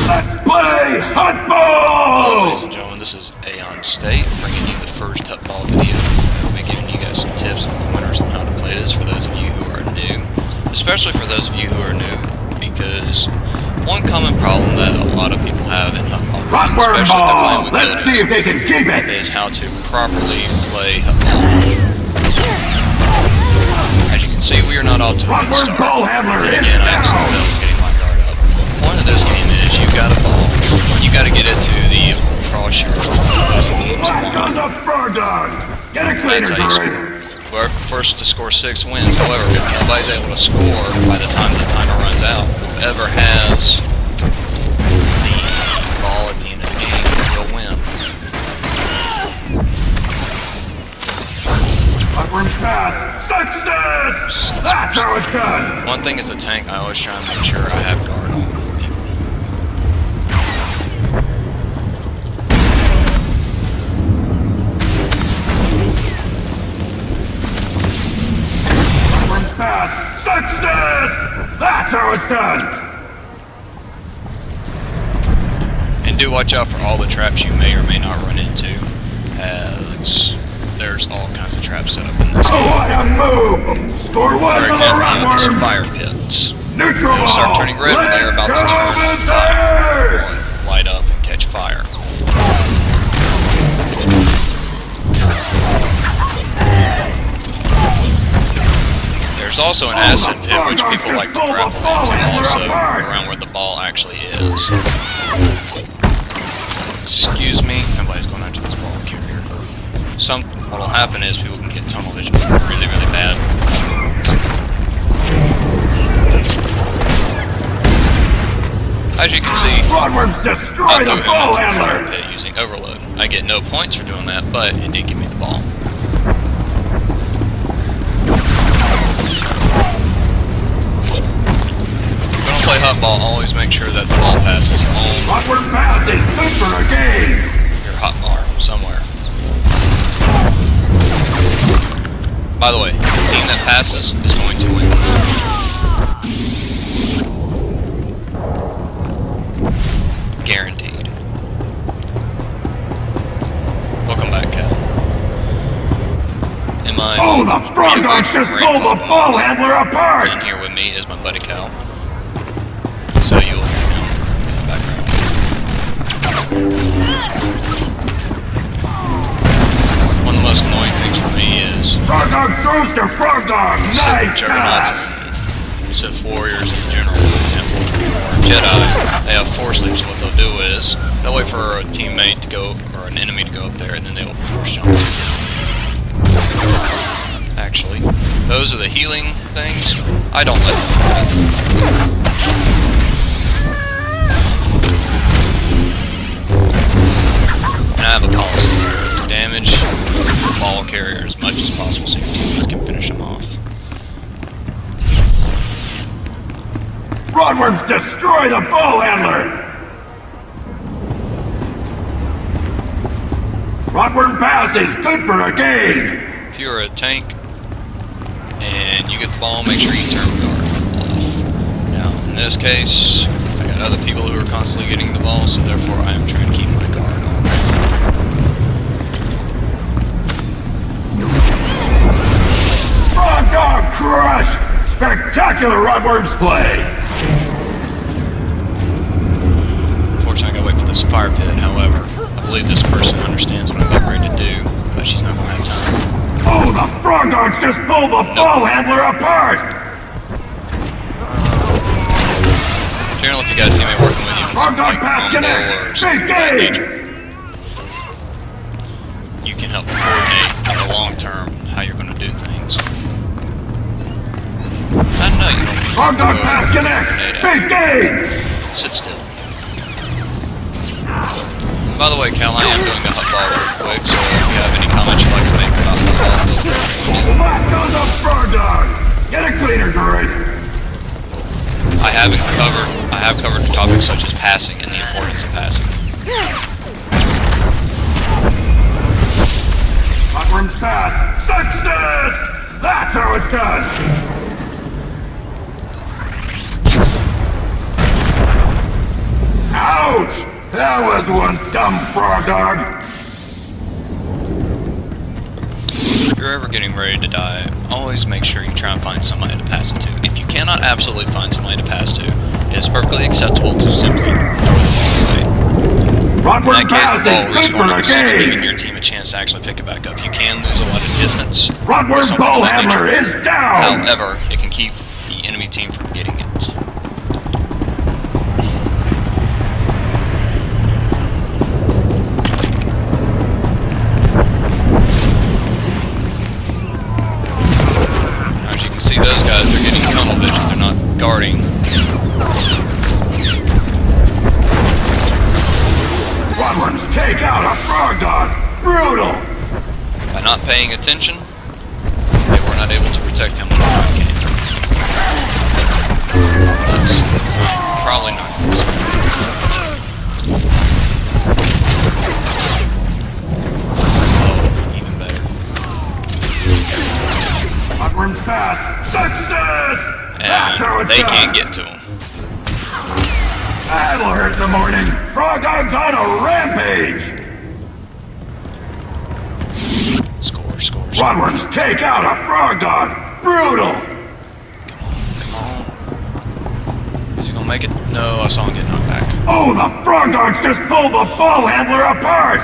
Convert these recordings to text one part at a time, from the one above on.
Let's play Huttball! Ladies and gentlemen, this is Aeon State, bringing you the first Huttball video. I'll be giving you guys some tips and pointers on how to play this for those of you who are new. Especially for those of you who are new, because one common problem that a lot of people have in Huttball, Rockworm ball! Let's see if they can keep it! Is how to properly play Huttball. As you can see, we are not off to a good start. Rockworm ball handler is Again, I accidentally failed getting my guard up. The point of this game is you got a ball, you got to get it to the cross your opposing team's That goes a fur dog! Get a cleaner, droid! First to score 6 wins. However, if nobody's able to score by the time the timer runs out, whoever has the ball at the end of the game will win. Rockworm's pass! Success! That's how it's done! One thing as a tank, I always try and make sure I have guard on. Pass! Success! That's how it's done! And do watch out for all the traps you may or may not run into, as there's all kinds of traps set up in this game. Oh, what a move! Score one for the Rockworms! Fire pits. Neutral ball! Start turning red when they're about to turn fire. Light up and catch fire. There's also an acid pit which people like to grapple into also around where the ball actually is. Excuse me, nobody's going after this ball carrier. What'll happen is people can get tunnel vision really, really bad. As you can see, Rockworms destroy the ball handler! Fire pit using overload. I get no points for doing that, but it did give me the ball. Play Huttball, always make sure that the ball passes on Rockworm pass is good for a game! your hotbar somewhere. By the way, the team that passes is going to win. Guaranteed. Welcome back, Cal. Oh, the frog dogs just pulled the ball handler apart! In here with me is my buddy Cal. So you'll hear him in the background. One of the most annoying things for me is Frog dog throws to frog dog! Nice pass! Sith warriors in general, or Jedi, they have force leaps. What they'll do is they'll wait for a teammate to go, or an enemy to go up there, and then they will force jump. Actually, those are the healing things. I don't let them do that. I have a policy. Damage the ball carrier as much as possible so your teammates can finish them off. Rockworms destroy the ball handler! Rockworm pass is good for a gain! If you're a tank and you get the ball, make sure you turn guard off. Now, in this case, I got other people who are constantly getting the ball, so therefore I am trying to keep my guard on. Frog dog crush! Spectacular Rockworms play! Unfortunately, I gotta wait for this fire pit. However, I believe this person understands what I'm getting ready to do, but she's not gonna have time. Oh, the frog dogs just pulled the ball handler apart! Generally, if you got a teammate working with you, frog dog pass connects! Big game! You can help coordinate in the long term how you're going to do things. I know you don't. Frog dog pass connects! Big game! Sit still. By the way, Cal, I am doing a Huttball real quick, so if you have any comments you'd like to make about Huttball. Back goes a frog dog! Get a cleaner, droid! I have covered topics such as passing and the importance of passing. Rockworm's pass! Success! That's how it's done! Ow! That was one dumb frog dog. If you're ever getting ready to die, always make sure you try and find somebody to pass it to. If you cannot absolutely find somebody to pass to, it is perfectly acceptable to simply throw the ball away. Rodward pass is good for a giving game. your team a chance to actually pick it back up. You can lose a lot of distance. Rodward ball handler is down. However, it can keep the enemy team from getting it. As you can see, those guys are getting tunnel vision. They're not guarding. Rodworms take out a frog dog. Brutal. By not paying attention, they were not able to protect him when the time came. That's probably not. Oh, even better. Rodworms pass. Success. That's how And it's they done. can't get to him. That'll hurt in the morning. Frog dog's on a rampage. Score. Rodworms take out a frog dog. Brutal. Come on. Is he gonna make it? No, I saw him get knocked back. Oh, the frog dogs just pulled the ball handler apart.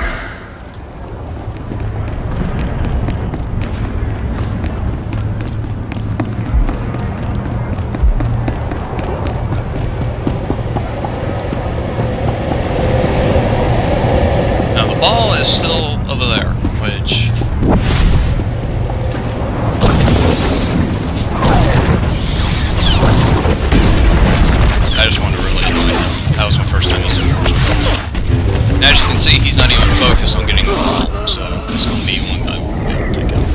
Now the ball is still over there, which I just wanted to really enjoy. That was my first time using it. And as you can see, he's not even focused on getting the ball, so it's going to be one guy we'll be able to take out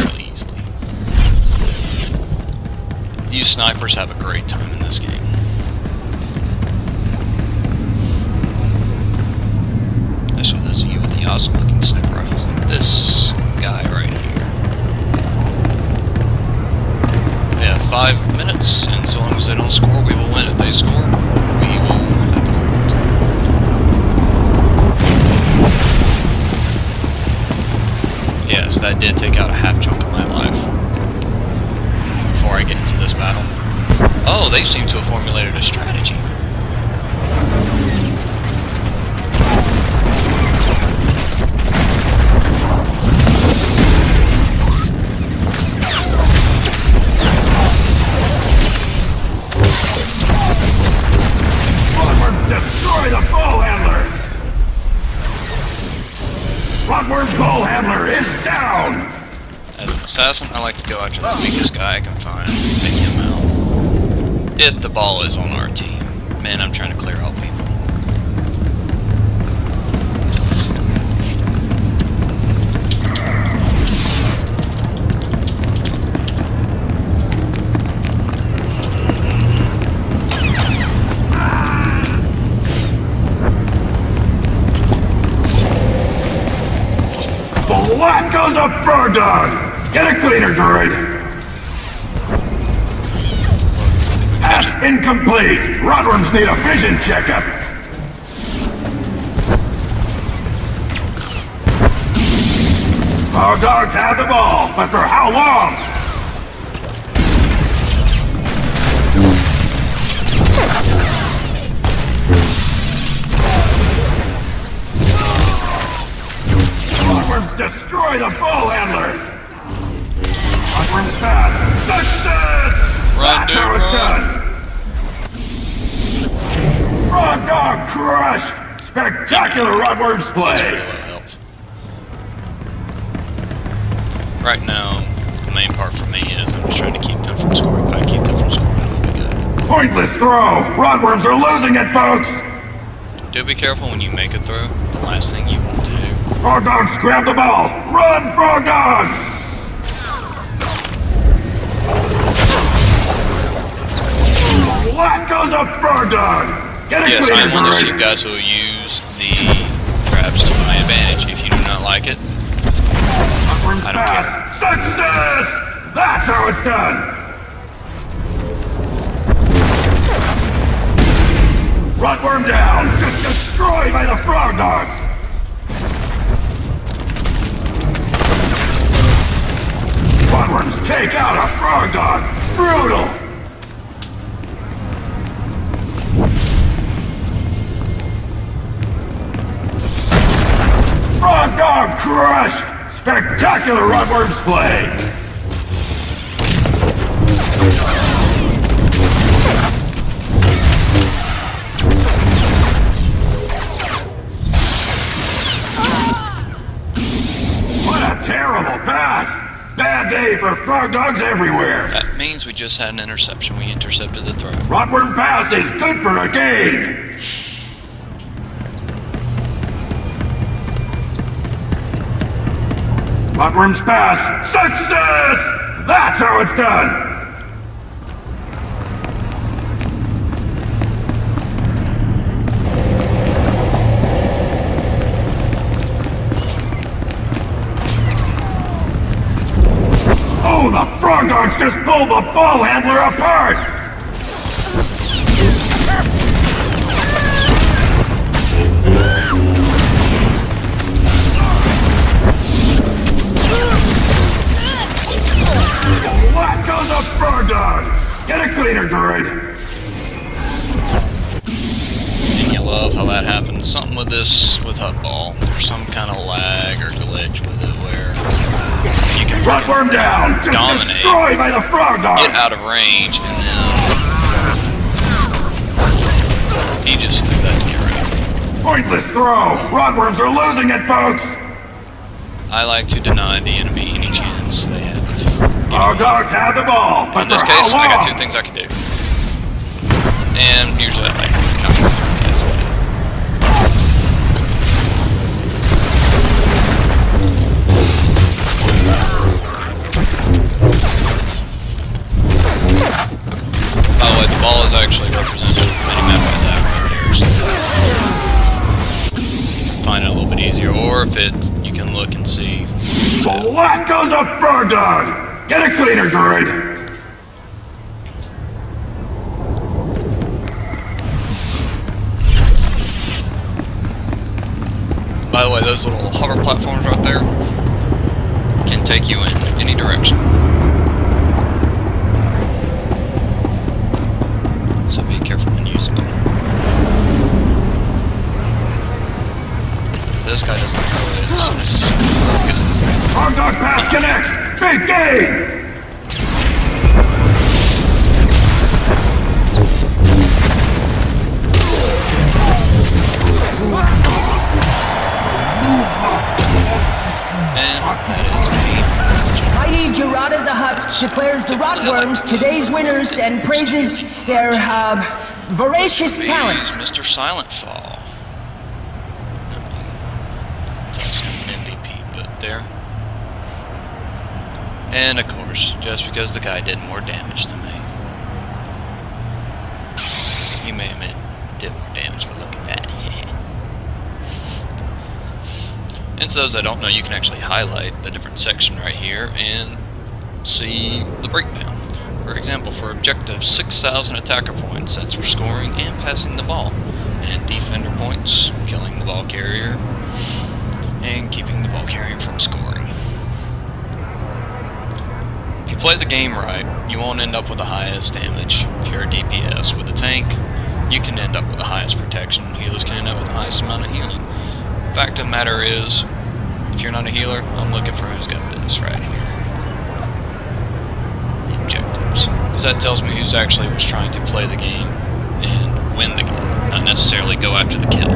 fairly easily. You snipers have a great time in this game. That's for those of you with the awesome looking sniper rifles like this guy right here. We have 5 minutes, and so long as they don't score, we will win. If they score, we will have the hold. Yes, that did take out a half chunk of my life before I get into this battle. Oh, they seem to have formulated a strategy. Destroy the ball handler! Rodworm's ball handler is down! As an assassin, I like to go after the weakest guy I can find and take him out. If the ball is on our team. Man, I'm trying to clear out people. What goes a frog dog? Get a cleaner, droid! Pass incomplete! Rodworms need a vision checkup! Frog dogs have the ball, but for how long? Rodworms destroy the ball handler! Rodworms pass! Success! That's how it's done! Frog dog crushed! Spectacular Rodworms play! Right now, the main part for me is I'm just trying to keep them from scoring. If I keep them from scoring, it'll be good. Pointless throw! Rodworms are losing it, folks! Do be careful when you make a throw. The last thing you want to do. Frog dogs grab the ball! Run, frog dogs! What goes a frog dog? Get a Yes, cleaner, I'm one of those cheap droid! guys who will use the traps to my advantage. If you do not like it, Rodworms I don't pass! care. Success! That's how it's done! Rodworm down! Just destroy by the frog dogs! Bloodworms take out a frog dog! Brutal! Frog dog crushed! Spectacular Rotworms play! What a terrible pass! Bad day for frog dogs everywhere! That means we just had an interception. We intercepted the throw. Rotworm pass is good for a gain! Rotworm's pass! Success! That's how it's done! Oh, the frog dogs just pulled the ball handler apart! What goes a frog dog? Get a cleaner, droid! And you love how that happens. Something with this, with Huttball. There's some kind of lag or glitch with it where you can Rotworm down! Just dominate, destroyed by the frog dogs! get out of range, and then he just threw that to get rid of. Pointless throw! Rotworms are losing it, folks! I like to deny the enemy any chance they have. Frog dogs have the ball, but In this for case, how long? I got two things I can do. And usually I like counter. Yes, I do. By the way, the ball is actually represented with minimap by that right there. So find it a little bit easier, or if it, you can look and see. What goes a frog dog? Get a cleaner, droid! By the way, those little hover platforms right there can take you in any direction. So be careful when using them. This guy doesn't know it as soon as Frog dog pass connects! Big game! and that is me. Mighty Gerada the Hutt declares the Rotworms today's winners and praises their, voracious talent. Mr. Silent Fall. It's also an MVP, but there. And of course, just because the guy did more damage than me. He may admit did more damage, but look at that. And to those that don't know, you can actually highlight the different section right here and see the breakdown. For example, for objective 6,000 attacker points, that's for scoring and passing the ball. And defender points, killing the ball carrier, and keeping the ball carrier from scoring. If you play the game right, you won't end up with the highest damage. If you're a DPS with a tank, you can end up with the highest protection. Healers can end up with the highest amount of healing. Fact of the matter is, if you're not a healer, I'm looking for who's got this right here. The objectives. Because that tells me who's actually was trying to play the game and win the game, not necessarily go after the kill.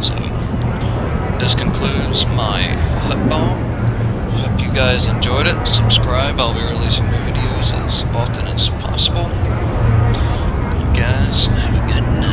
So, this concludes my Huttball. Hope you guys enjoyed it. Subscribe, I'll be releasing new videos as often as possible. You guys have a good night.